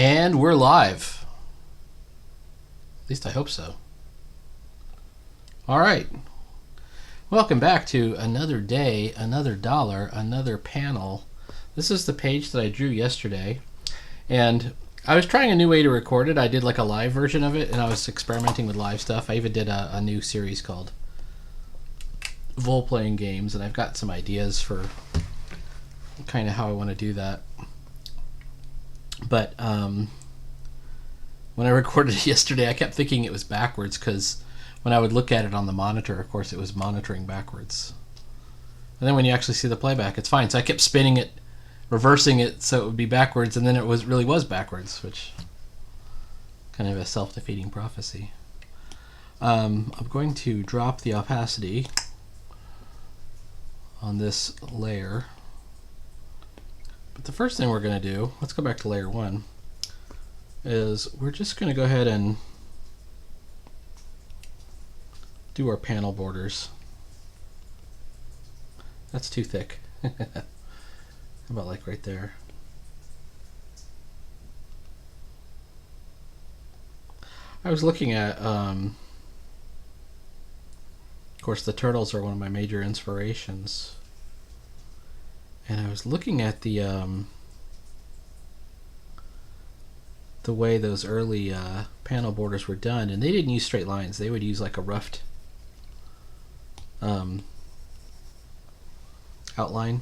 And we're live. At least I hope so. All right. Welcome back to another day, another dollar, another panel. This is the page that I drew yesterday. And I was trying a new way to record it. I did like a live version of it, and I was experimenting with live stuff. I even did a new series called Vole playing games, and I've got some ideas for kind of how I want to do that. But when I recorded it yesterday, I kept thinking it was backwards because when I would look at it on the monitor, of course, it was monitoring backwards. And then when you actually see the playback, it's fine. So I kept spinning it, reversing it so it would be backwards, and then it really was backwards, which kind of a self-defeating prophecy. I'm going to drop the opacity on this layer. But the first thing we're going to do, let's go back to layer 1, is we're just going to go ahead and do our panel borders. That's too thick. How about like right there? I was looking at, of course, the turtles are one of my major inspirations. And I was looking at the way those early panel borders were done, and they didn't use straight lines. They would use like a roughed outline,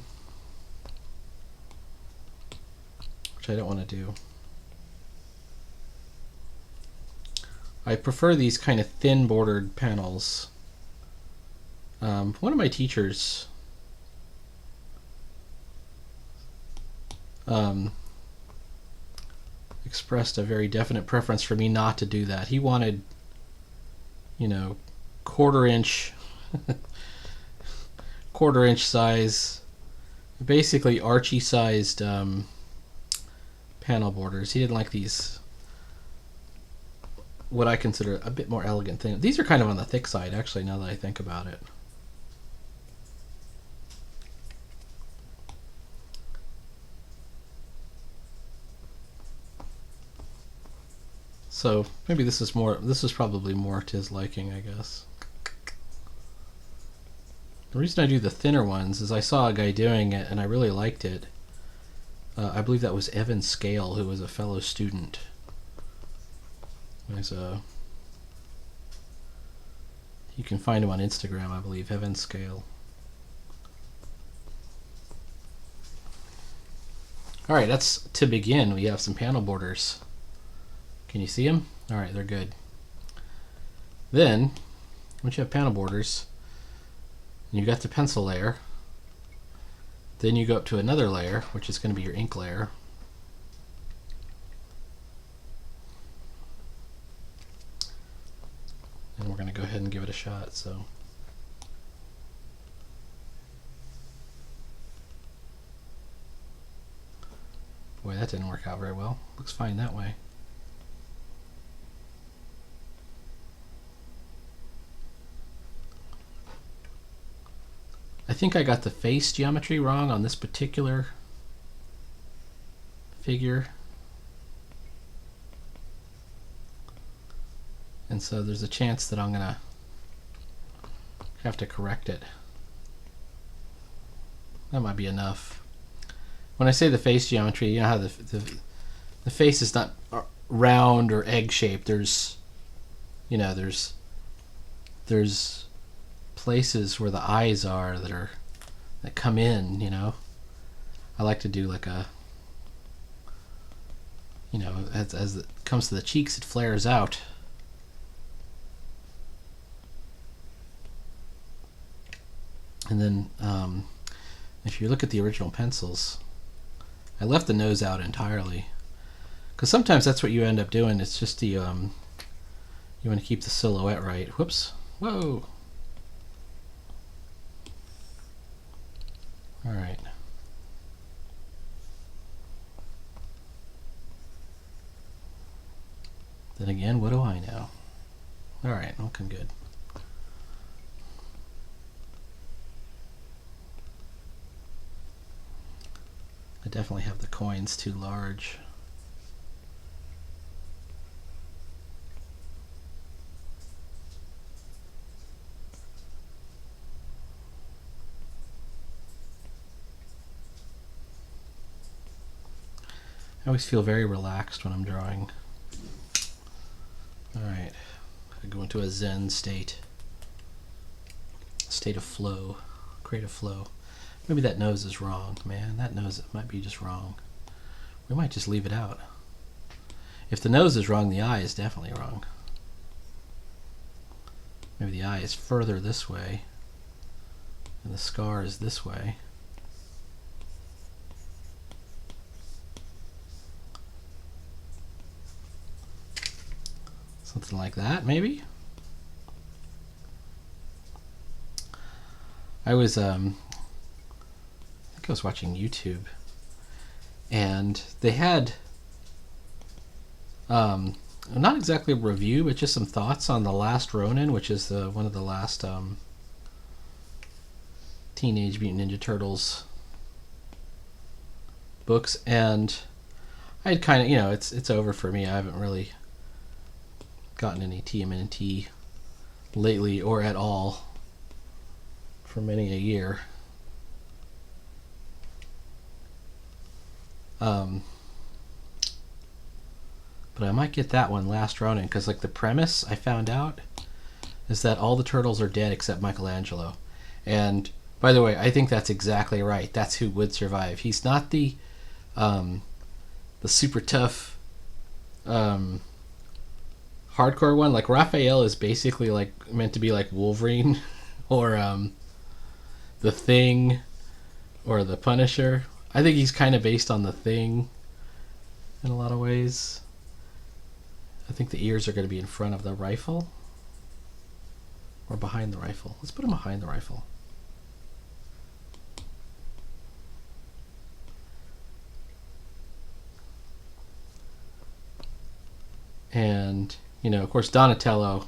which I don't want to do. I prefer these kind of thin bordered panels. One of my teachers expressed a very definite preference for me not to do that. He wanted, quarter-inch size, basically Archie-sized panel borders. He didn't like these, what I consider a bit more elegant things. These are kind of on the thick side, actually, now that I think about it. So maybe this is probably more to his liking, I guess. The reason I do the thinner ones is I saw a guy doing it and I really liked it. I believe that was Evan Scale, who was a fellow student. You can find him on Instagram, I believe, Evan Scale. Alright, that's to begin. We have some panel borders. Can you see them? Alright, they're good. Then, once you have panel borders, you've got the pencil layer. Then you go up to another layer, which is going to be your ink layer. And we're going to go ahead and give it a shot. So, boy, that didn't work out very well. Looks fine that way. I think I got the face geometry wrong on this particular figure. And so there's a chance that I'm going to have to correct it. That might be enough. When I say the face geometry, you know how the face is not round or egg-shaped. There's places where the eyes are that come in, I like to do like a, as it comes to the cheeks, it flares out. And then if you look at the original pencils, I left the nose out entirely because sometimes that's what you end up doing. It's just the you want to keep the silhouette right. Whoops. Whoa. All right. Then again, what do I know? All right, looking good. I definitely have the coins too large. I always feel very relaxed when I'm drawing. Alright, I go into a Zen state. State of flow, creative flow. Maybe that nose is wrong, man. That nose might be just wrong. We might just leave it out. If the nose is wrong, the eye is definitely wrong. Maybe the eye is further this way, and the scar is this way. Something like that, maybe? I was, I think I was watching YouTube, and they had, not exactly a review, but just some thoughts on The Last Ronin, which is one of the last Teenage Mutant Ninja Turtles books, and I had kind of, it's over for me. I haven't really gotten any TMNT lately or at all for many a year. But I might get that one, Last Ronin, because like the premise I found out is that all the turtles are dead except Michelangelo. And by the way, I think that's exactly right. That's who would survive. He's not the super tough hardcore one. Like Raphael is basically like meant to be like Wolverine or the Thing or the Punisher. I think he's kind of based on the Thing in a lot of ways. I think the ears are going to be in front of the rifle or behind the rifle. Let's put him behind the rifle. And, of course, Donatello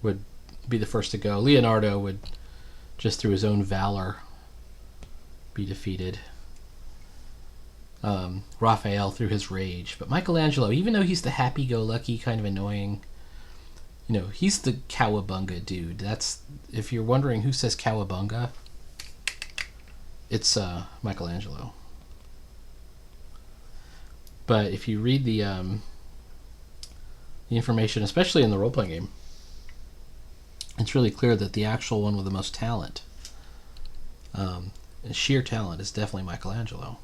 would be the first to go. Leonardo would, just through his own valor, be defeated. Raphael through his rage. But Michelangelo, even though he's the happy-go-lucky, kind of annoying, he's the cowabunga dude. That's, if you're wondering who says cowabunga, it's Michelangelo. But if you read the information, especially in the role-playing game, it's really clear that the actual one with the most talent, sheer talent, is definitely Michelangelo.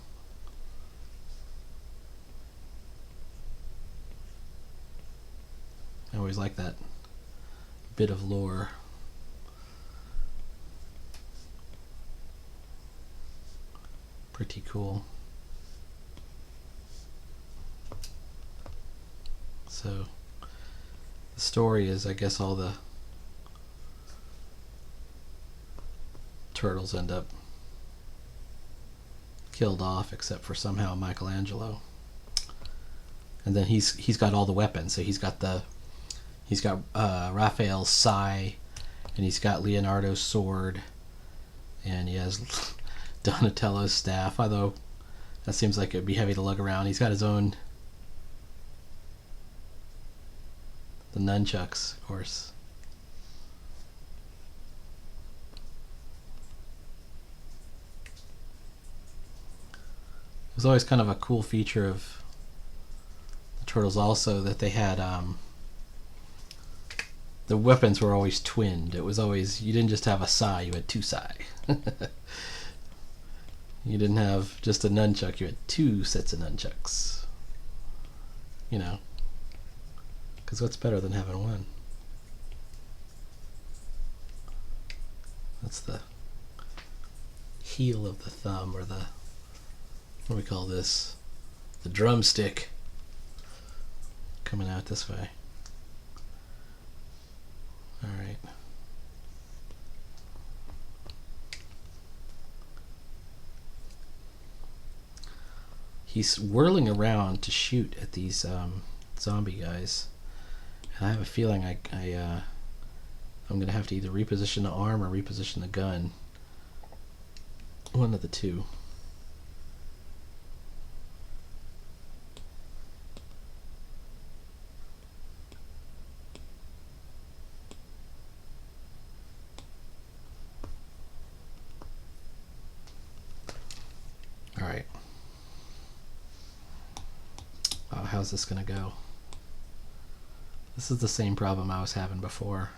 I always like that bit of lore. Pretty cool. So the story is, I guess, all the turtles end up killed off except for somehow Michelangelo. And then he's got all the weapons. So he's got Raphael's sai, and he's got Leonardo's sword, and he has Donatello's staff, although that seems like it'd be heavy to lug around. He's got his own, the nunchucks, of course. It was always kind of a cool feature of the Turtles also that they had the weapons were always twinned. It was always, you didn't just have a sai, you had two sai. You didn't have just a nunchuck, you had two sets of nunchucks. Because what's better than having one? That's the heel of the thumb, or the, what do we call this? The drumstick coming out this way. Alright. He's whirling around to shoot at these zombie guys. And I have a feeling I'm going to have to either reposition the arm or reposition the gun. One of the two. Alright. how's this going to go. This is the same problem I was having before.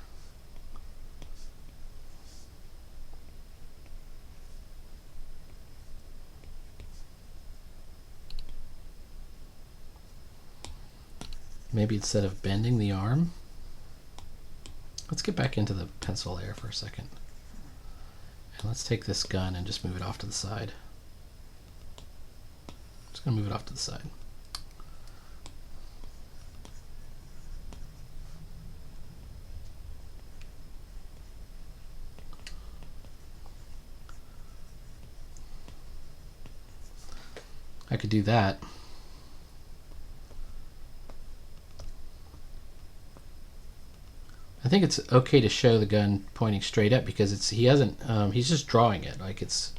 Maybe instead of bending the arm, let's get back into the pencil layer for a second. And let's take this gun and just move it off to the side. Just going to move it off to the side. I could do that. I think it's okay to show the gun pointing straight up because he's just drawing it like it's.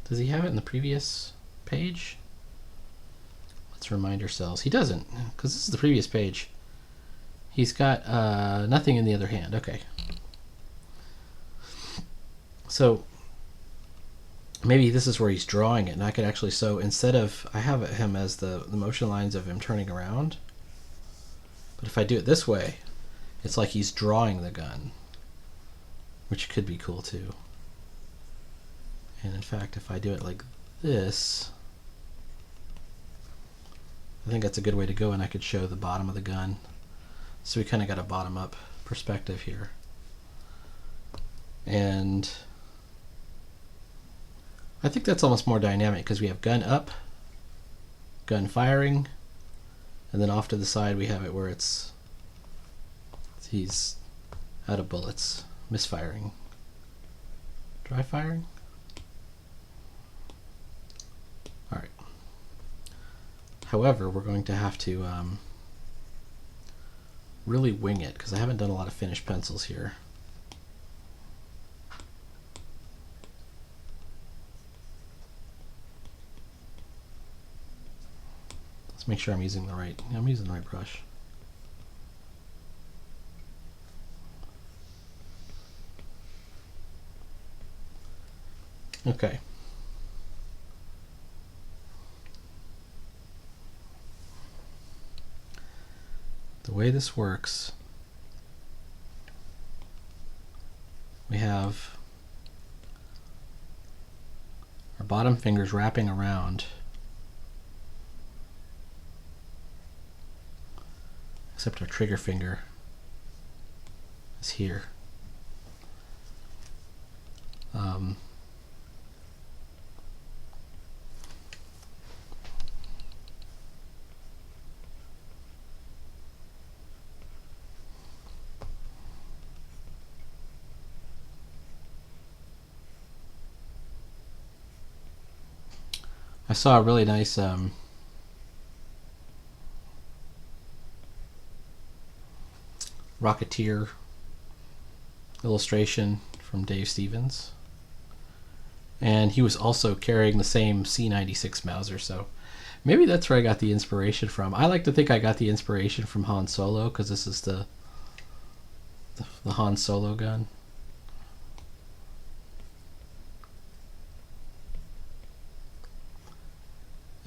Does he have it in the previous page? Let's remind ourselves. He doesn't, because this is the previous page. He's got nothing in the other hand. Okay. So maybe this is where he's drawing it, and I could actually, so instead of, I have him as the motion lines of him turning around, but if I do it this way, it's like he's drawing the gun, which could be cool too. And in fact, if I do it like this, I think that's a good way to go, and I could show the bottom of the gun. So we kind of got a bottom-up perspective here. And I think that's almost more dynamic because we have gun up, gun firing, and then off to the side we have it where he's out of bullets, misfiring, dry firing. All right. However, we're going to have to really wing it because I haven't done a lot of finished pencils here. Let's make sure I'm using the right brush. Okay. The way this works, we have our bottom fingers wrapping around, except our trigger finger is here. I saw a really nice Rocketeer illustration from Dave Stevens, and he was also carrying the same C96 Mauser, so maybe that's where I got the inspiration from. I like to think I got the inspiration from Han Solo because this is the Han Solo gun.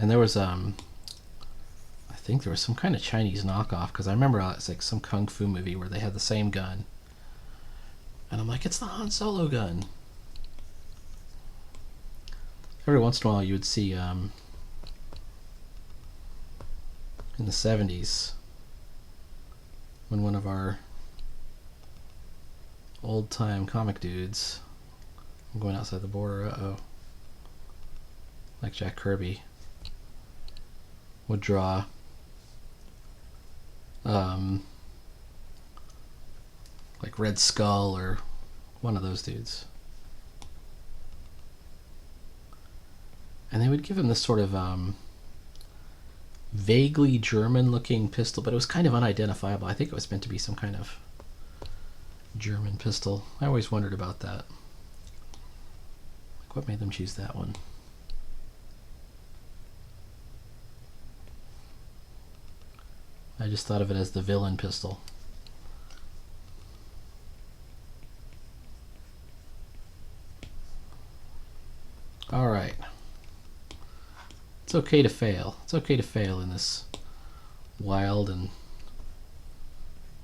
And there was I think there was some kind of Chinese knockoff because I remember it's like some kung fu movie where they had the same gun, and I'm like, it's the Han Solo gun. Every once in a while you would see in the 70s when one of our old time comic dudes, I'm going outside the border, like Jack Kirby, would draw like Red Skull or one of those dudes. And they would give him this sort of vaguely German looking pistol, but it was kind of unidentifiable. I think it was meant to be some kind of German pistol. I always wondered about that. Like, what made them choose that one? I just thought of it as the villain pistol. All right. It's okay to fail. It's okay to fail in this wild and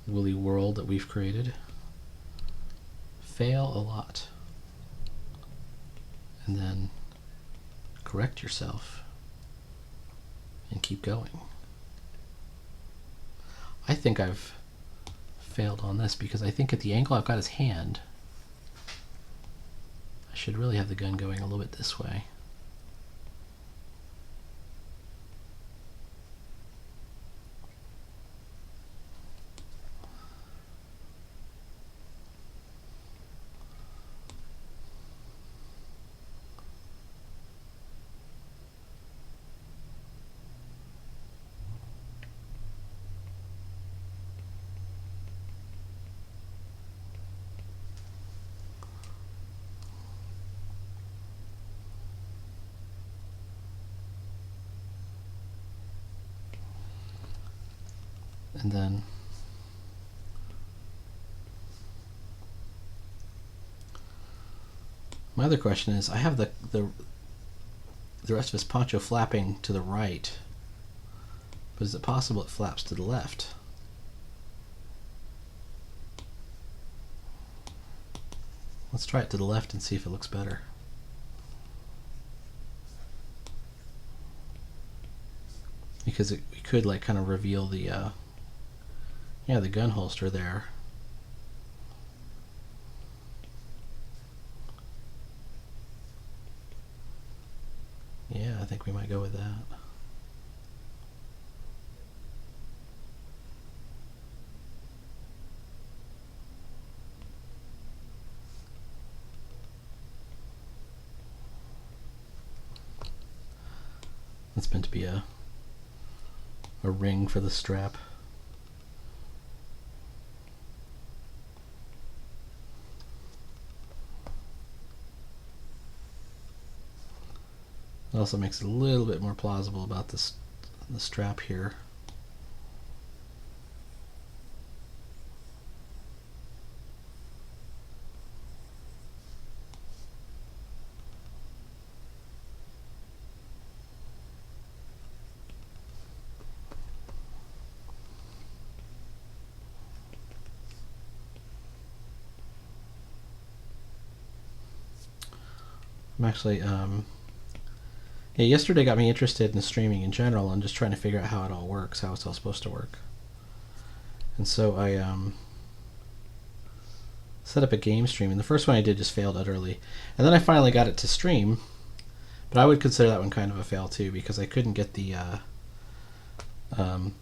woolly world that we've created. Fail a lot. And then correct yourself and keep going. I think I've failed on this because I think at the angle I've got his hand, I should really have the gun going a little bit this way. And then my other question is, I have the rest of his poncho flapping to the right, but is it possible it flaps to the left? Let's try it to the left and see if it looks better. Because we could like kind of reveal the the gun holster there. Yeah, I think we might go with that. It's meant to be a ring for the strap. It also makes it a little bit more plausible about the strap here. I'm actually yeah, yesterday got me interested in streaming in general and just trying to figure out how it all works, how it's all supposed to work. And so I set up a game stream, and the first one I did just failed utterly. And then I finally got it to stream, but I would consider that one kind of a fail too, because I couldn't get the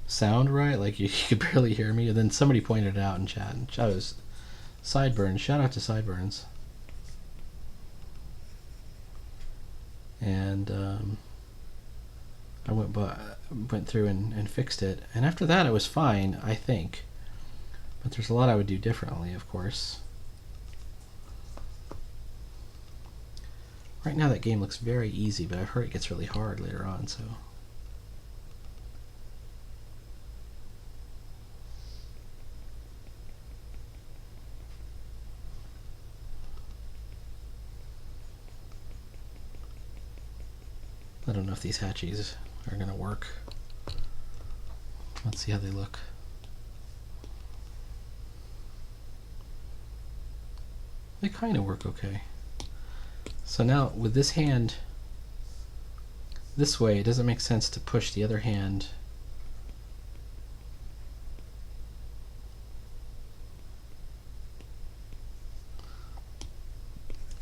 sound right. Like you could barely hear me. And then somebody pointed it out in chat, and chat was Sideburns. Shout out to Sideburns. And I went through and fixed it, and after that it was fine, I think. But there's a lot I would do differently, of course. Right now that game looks very easy, but I've heard it gets really hard later on, so. I don't know if these hatchies are going to work. Let's see how they look. They kind of work okay. So now with this hand this way, it doesn't make sense to push the other hand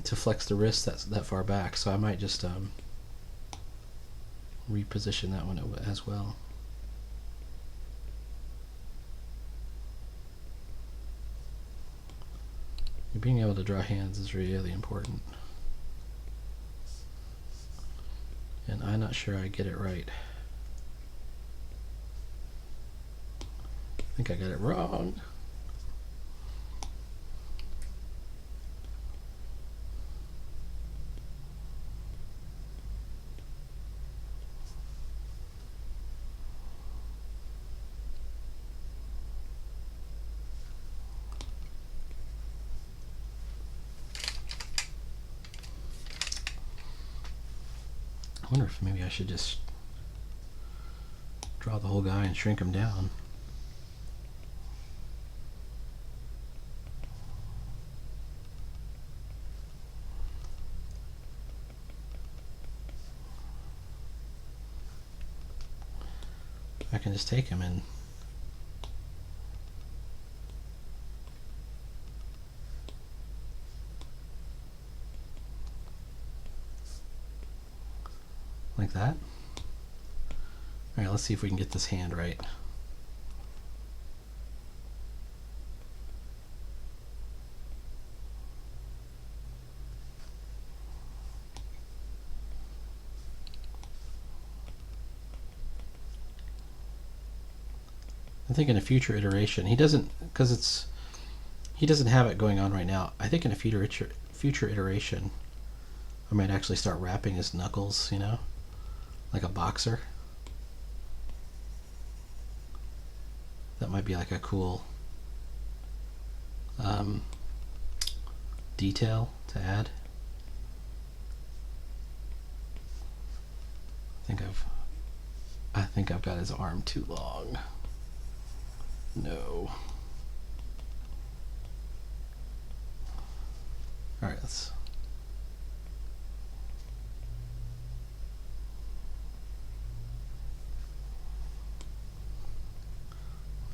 to flex the wrist that far back, so I might just reposition that one as well. Being able to draw hands is really important, and I'm not sure I get it right. I think I got it wrong. I wonder if maybe I should just draw the whole guy and shrink him down. I can just take him and like that. All right, let's see if we can get this hand right. I think in a future iteration, he doesn't, because he doesn't have it going on right now. I think in a future iteration, I might actually start wrapping his knuckles, you know, like a boxer. That might be like a cool detail to add. I think I've got his arm too long. No. All right,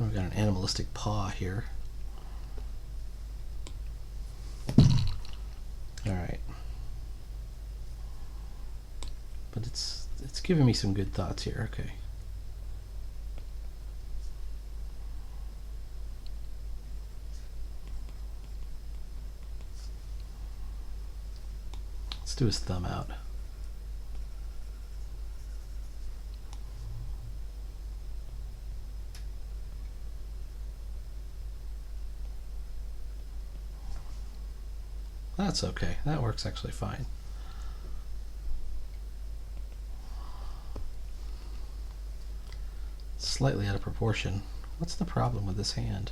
we've got an animalistic paw here. All right. But it's giving me some good thoughts here. Okay. Let's do his thumb out. That's okay. That works actually fine. Slightly out of proportion. What's the problem with this hand?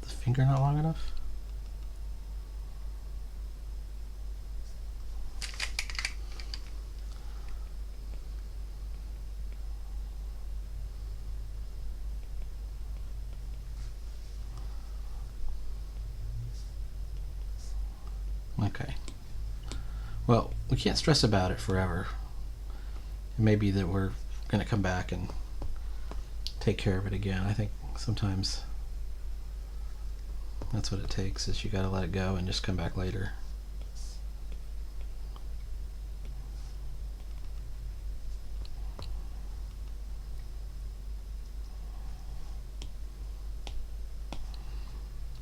The finger not long enough? Okay. Well, we can't stress about it forever. It may be that we're going to come back and take care of it again. I think sometimes that's what it takes, is you got to let it go and just come back later.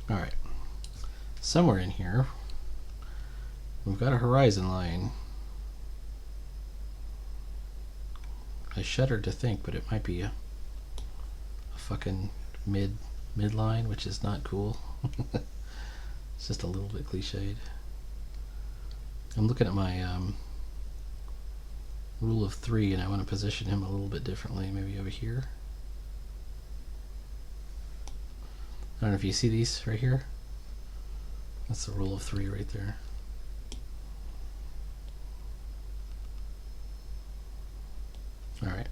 All right. Somewhere in here, we've got a horizon line. I shudder to think, but it might be a fucking midline, which is not cool. It's just a little bit cliched. I'm looking at my rule of 3, and I want to position him a little bit differently, maybe over here. I don't know if you see these right here. That's the rule of 3 right there. All right.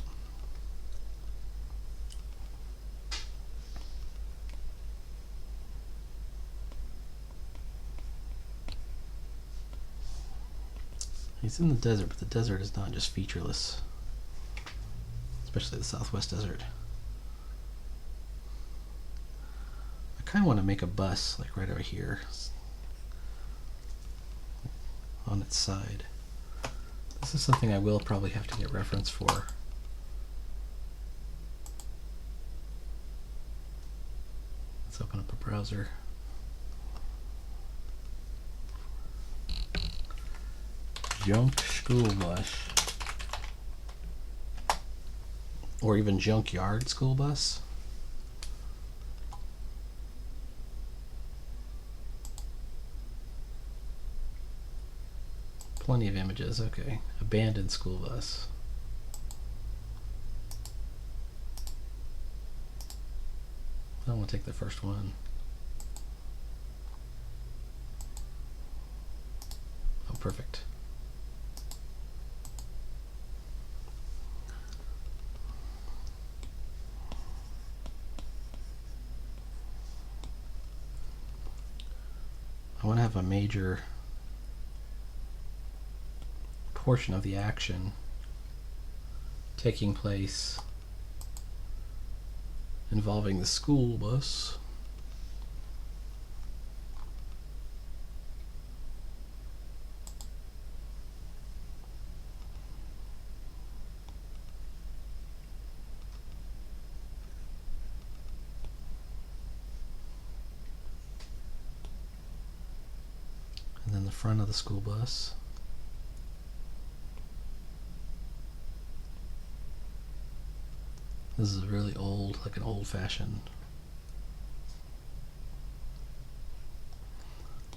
He's in the desert, but the desert is not just featureless, especially the Southwest Desert. I kind of want to make a bus like right over here on its side. This is something I will probably have to get reference for. Let's open up a browser. Junk school bus. Or even junkyard school bus. Plenty of images, okay. Abandoned school bus. I want to take the first one. perfect. I want to have a major portion of the action taking place involving the school bus. And then the front of the school bus. This is really old, like an old-fashioned.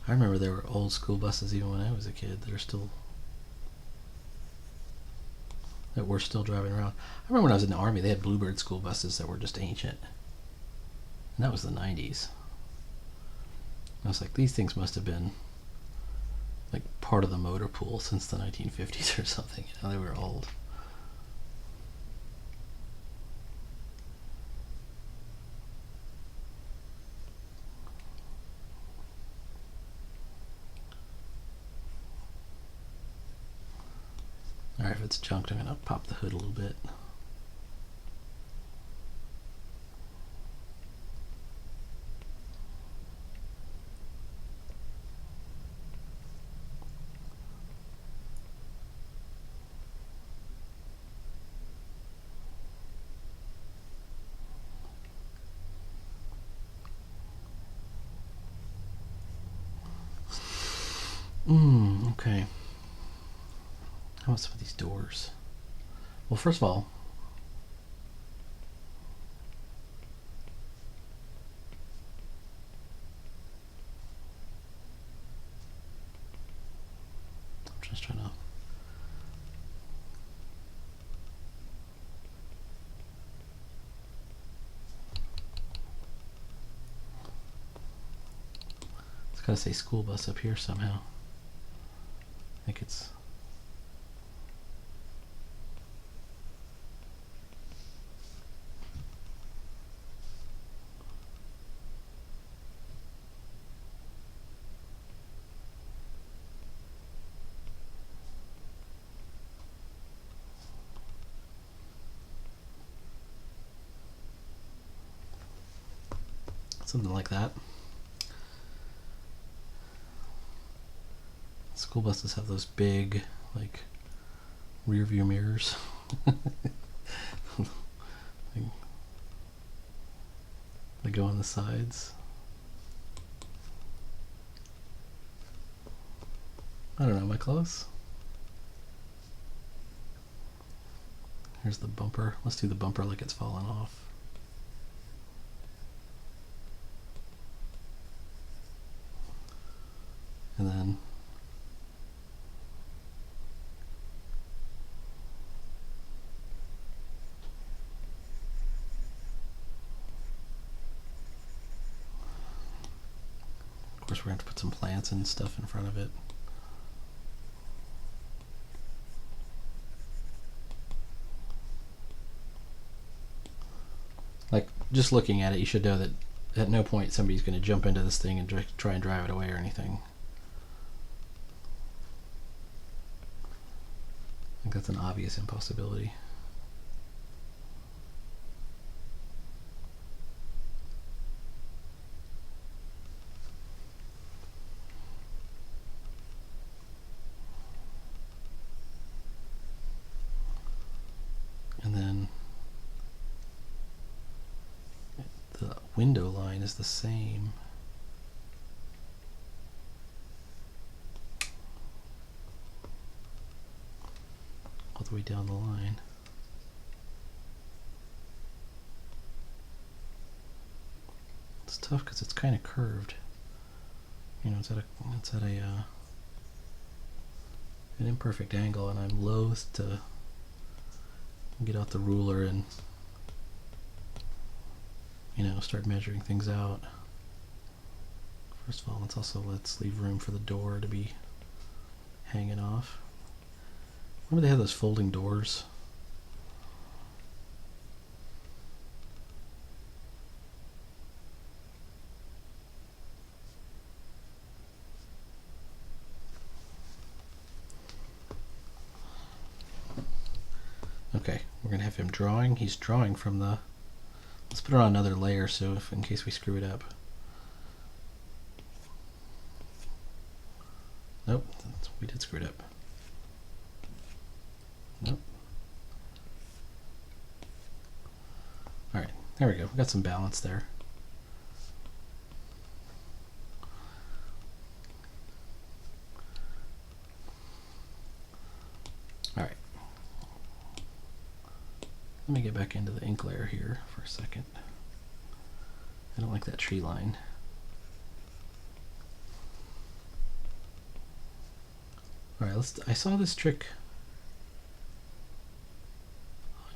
I remember there were old school buses even when I was a kid that we're still driving around. I remember when I was in the Army, they had Bluebird school buses that were just ancient. And that was the 90s. I was like, these things must have been like part of the motor pool since the 1950s or something. You know, they were old. Alright, if it's junked, I'm going to pop the hood a little bit. Okay. How about some of these doors? Well, first of all, I'm just trying to. It's got to say school bus up here somehow. I think it's. Something like that. School buses have those big, like, rear view mirrors. They go on the sides. I don't know, am I close? Here's the bumper. Let's do the bumper like it's fallen off. And then of course we're going to put some plants and stuff in front of it. Like, just looking at it, you should know that at no point somebody's going to jump into this thing and try and drive it away or anything. I think that's an obvious impossibility. And then the window line is the same. All the way down the line. It's tough because it's kind of curved. You know, it's at an imperfect angle, and I'm loath to get out the ruler and, you know, start measuring things out. First of all, let's leave room for the door to be hanging off. Remember they had those folding doors? Okay, we're gonna have him drawing. He's drawing from the. Let's put it on another layer so if in case we screw it up. Nope, we did screw it up. Nope. All right, there we go. We got some balance there. All right. Let me get back into the ink layer here for a second. I don't like that tree line. All right, I saw this trick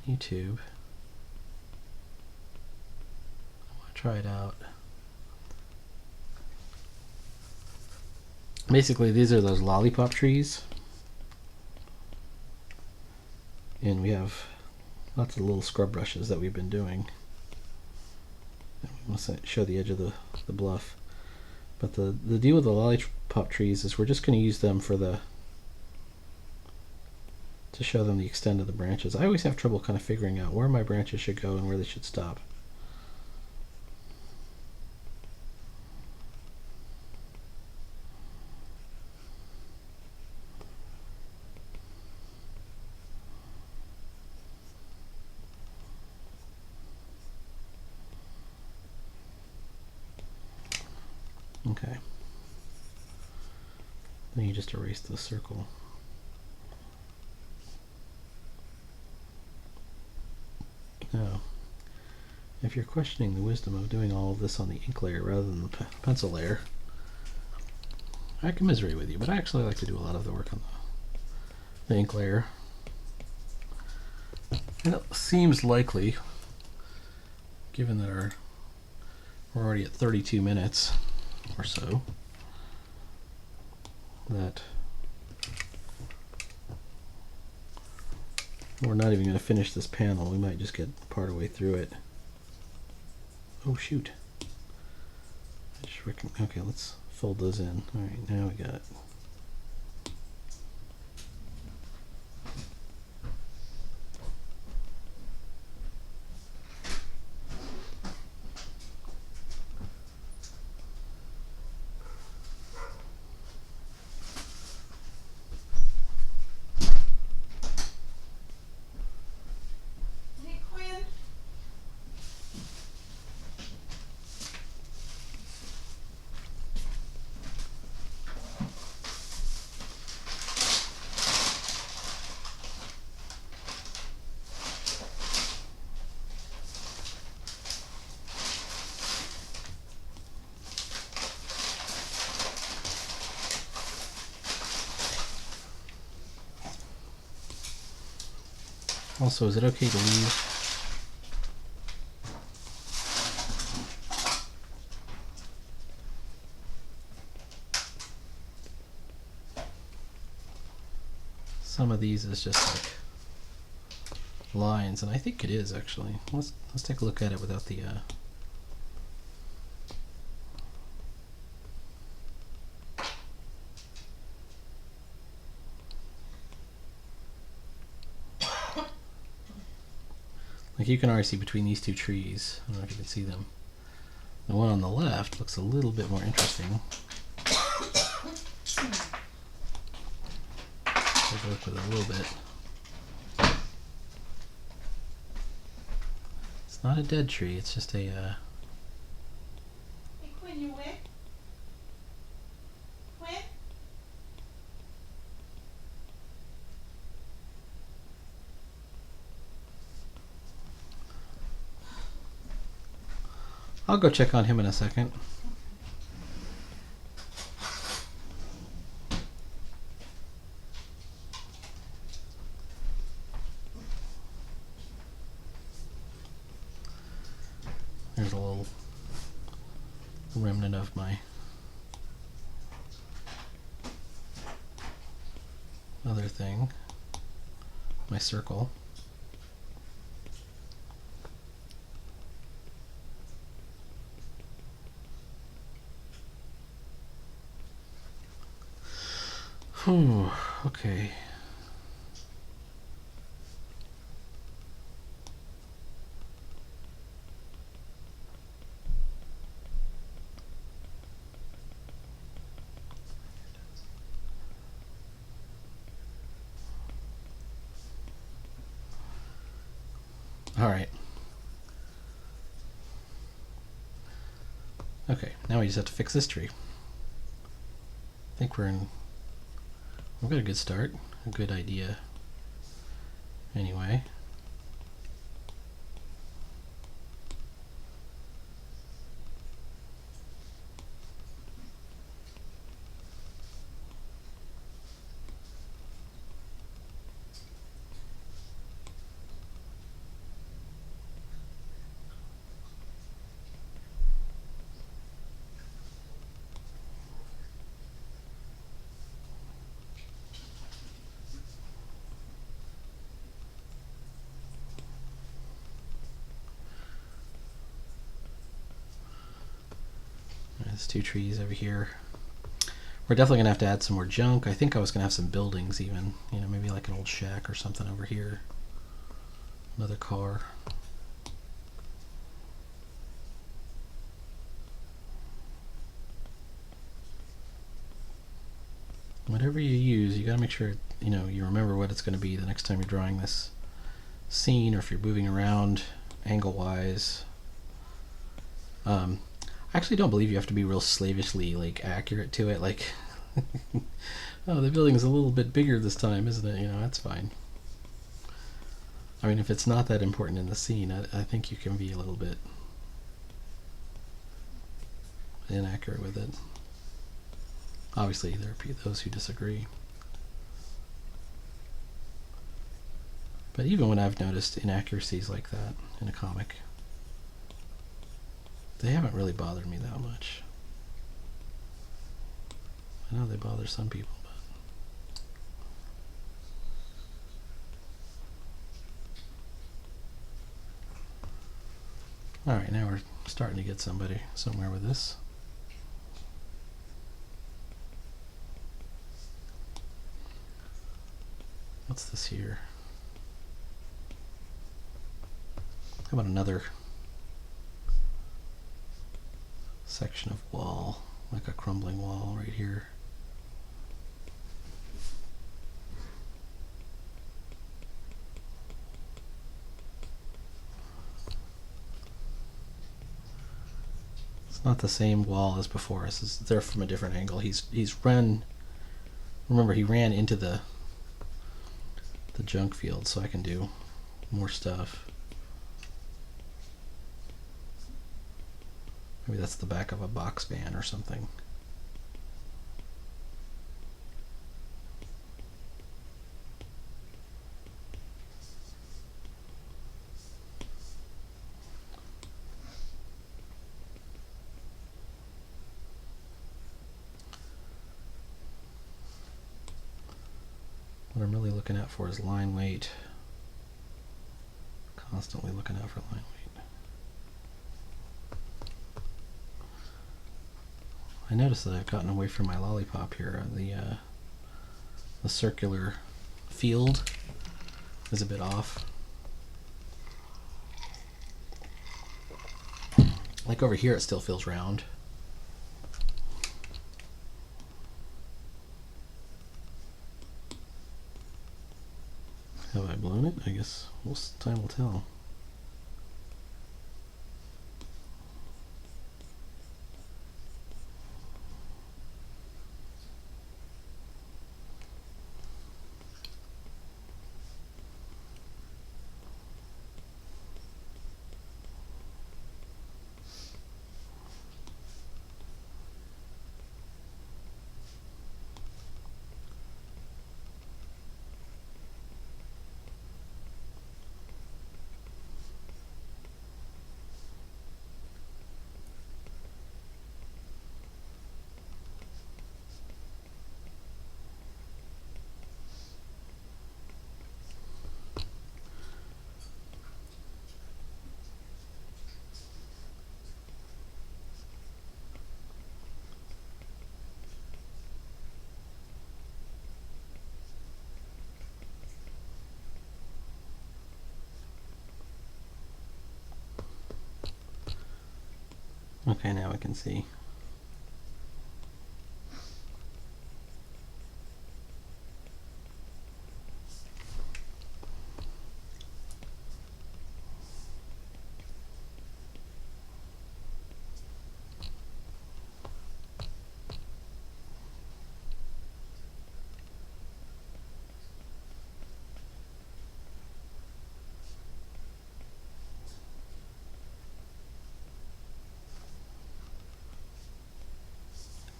on YouTube. I want to try it out. Basically, these are those lollipop trees. And we have lots of little scrub brushes that we've been doing. I want to show the edge of the bluff. But the deal with the lollipop trees is we're just going to use them for to show them the extent of the branches. I always have trouble kind of figuring out where my branches should go and where they should stop. Okay. Then you just erase the circle. Now, if you're questioning the wisdom of doing all of this on the ink layer rather than the pencil layer, I commiserate with you, but I actually like to do a lot of the work on the ink layer. And it seems likely, given that we're already at 32 minutes or so, that we're not even going to finish this panel. We might just get part of the way through it. Oh shoot. Okay, let's fold those in. Alright, now we got it. Also, is it okay to leave some of these as just like lines? And I think it is actually. Let's take a look at it without the like you can already see between these two trees. I don't know if you can see them. The one on the left looks a little bit more interesting. Take a look with it a little bit. It's not a dead tree, it's just a Hey Quinn, you wet? Quinn? I'll go check on him in a second. There's a little remnant of my other thing, my circle. Okay. All right. Okay, now we just have to fix this tree. I think we've got a good start, a good idea. Anyway. There's 2 trees over here. We're definitely gonna have to add some more junk. I think I was gonna have some buildings even. Maybe like an old shack or something over here. Another car. Whatever you use, you gotta make sure you remember what it's gonna be the next time you're drawing this scene, or if you're moving around angle-wise. I actually don't believe you have to be real slavishly accurate to it. Oh, the building's a little bit bigger this time, isn't it? That's fine. I mean, if it's not that important in the scene, I think you can be a little bit inaccurate with it. Obviously, there are those who disagree. But even when I've noticed inaccuracies like that in a comic, they haven't really bothered me that much. I know they bother some people, but... Alright, now we're starting to get somewhere with this. What's this here? How about another section of wall, like a crumbling wall right here? It's not the same wall as before. This is there from a different angle. He's run. Remember, he ran into the junk field, so I can do more stuff. Maybe that's the back of a box van or something. What I'm really looking out for is line weight. Constantly looking out for line weight. I noticed that I've gotten away from my lollipop here. The circular field is a bit off. Like over here, it still feels round. Have I blown it? I guess time will tell. Okay, now I can see.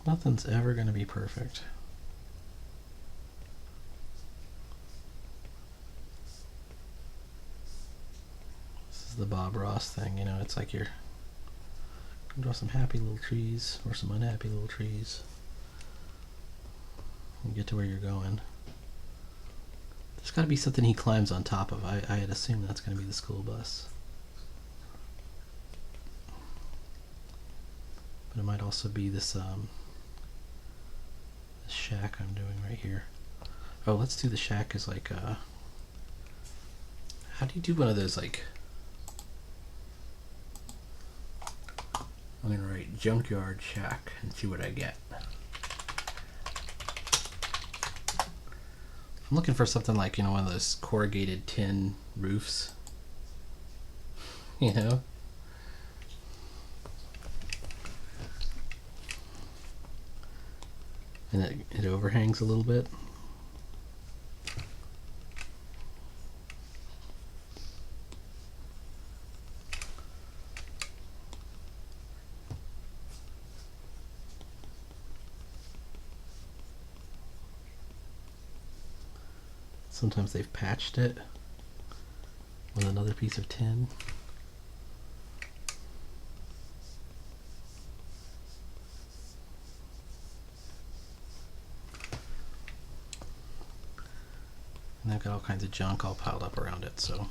Nothing's ever going to be perfect. This is the Bob Ross thing, you know, it's like you're going to draw some happy little trees or some unhappy little trees and get to where you're going. There's got to be something he climbs on top of. I had assumed that's going to be the school bus. But it might also be this shack I'm doing right here. Oh, let's do the shack as like how do you do one of those, like, I'm gonna write junkyard shack and see what I get. I'm looking for something like, you know, one of those corrugated tin roofs, you know. And it overhangs a little bit. Sometimes they've patched it with another piece of tin. And I've got all kinds of junk all piled up around it, so.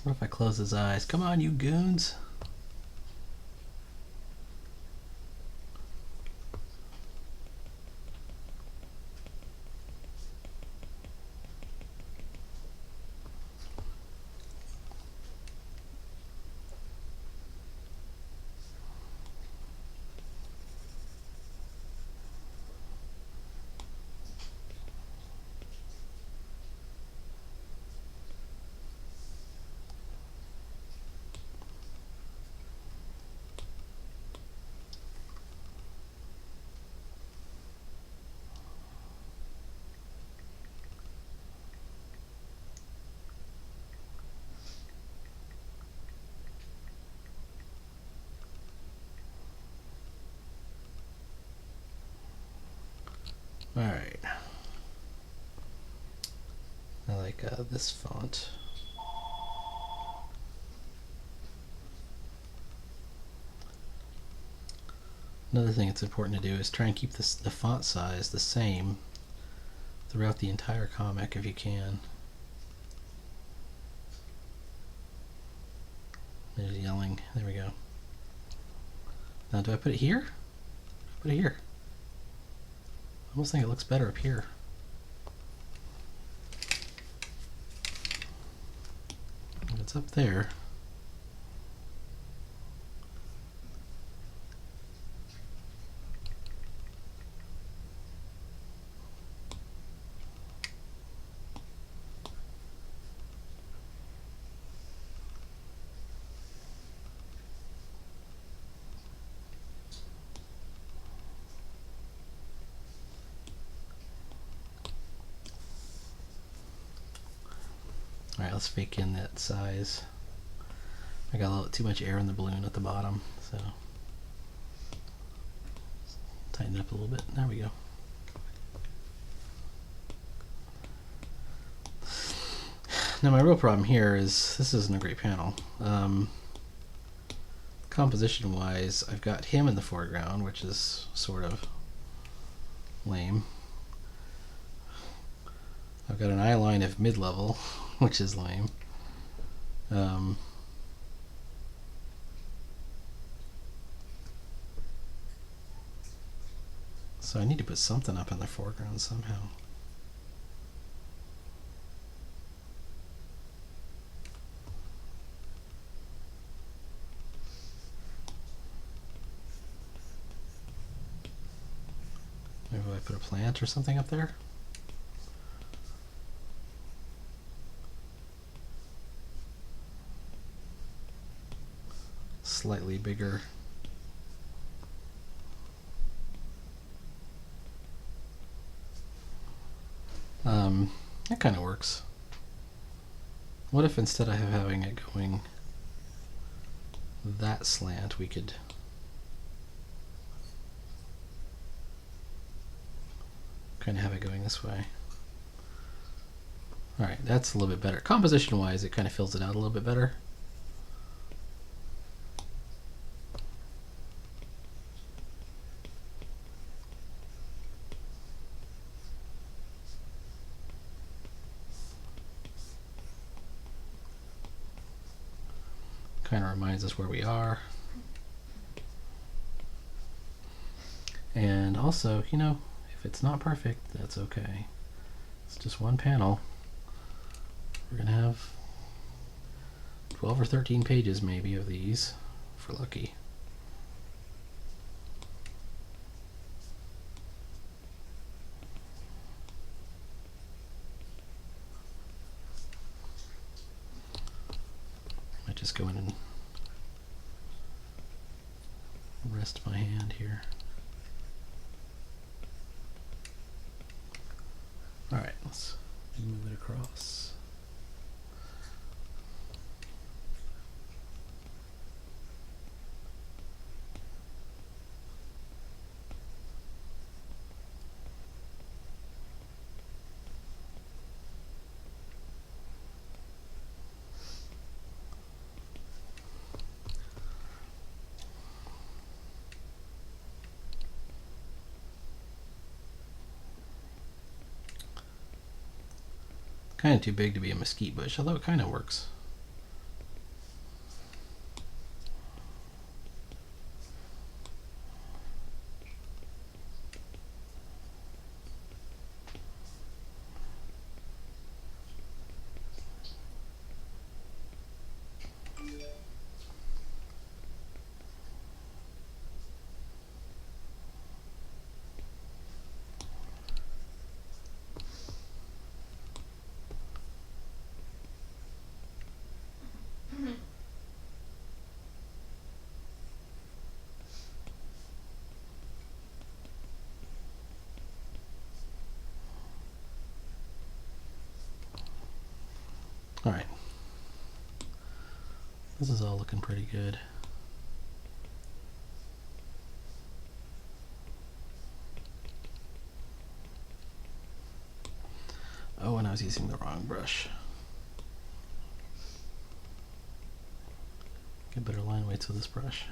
What if I close his eyes? Come on, you goons! Alright. I like this font. Another thing that's important to do is try and keep the font size the same throughout the entire comic if you can. There's yelling. There we go. Now, do I put it here? Put it here. I almost think it looks better up here. If it's up there. Alright, let's fake in that size. I got a little too much air in the balloon at the bottom, so tighten it up a little bit. There we go. Now my real problem here is this isn't a great panel. Composition wise, I've got him in the foreground, which is sort of lame. I've got an eye line of mid-level, which is lame. So I need to put something up in the foreground somehow. Maybe I put a plant or something up there? Slightly bigger. That kind of works. What if instead of having it going that slant, we could kind of have it going this way? Alright, that's a little bit better. Composition wise, it kind of fills it out a little bit better. Kind of reminds us where we are. And also, you know, if it's not perfect, that's okay. It's just one panel. We're going to have 12 or 13 pages maybe of these, if we're lucky. Might just go in and rest my hand here. Alright, let's move it across. Kind of too big to be a mesquite bush, although it kind of works. Alright. This is all looking pretty good. Oh, and I was using the wrong brush. Get better line weights with this brush.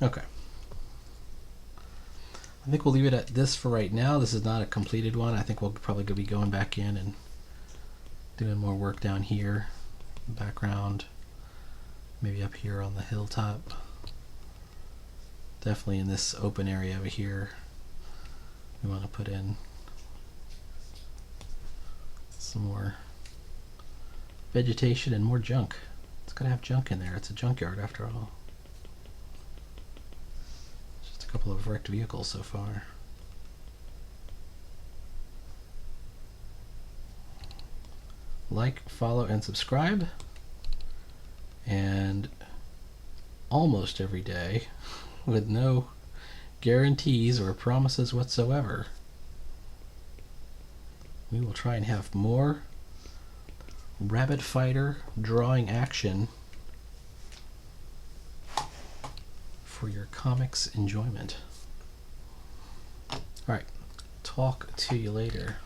Okay. I think we'll leave it at this for right now. This is not a completed one. I think we'll probably be going back in and doing more work down here, background, maybe up here on the hilltop. Definitely in this open area over here, we want to put in some more vegetation and more junk. It's got to have junk in there. It's a junkyard after all. A couple of wrecked vehicles so far. Like, follow, and subscribe. And almost every day, with no guarantees or promises whatsoever, we will try and have more rabbit fighter drawing action for your comics enjoyment. Alright, talk to you later.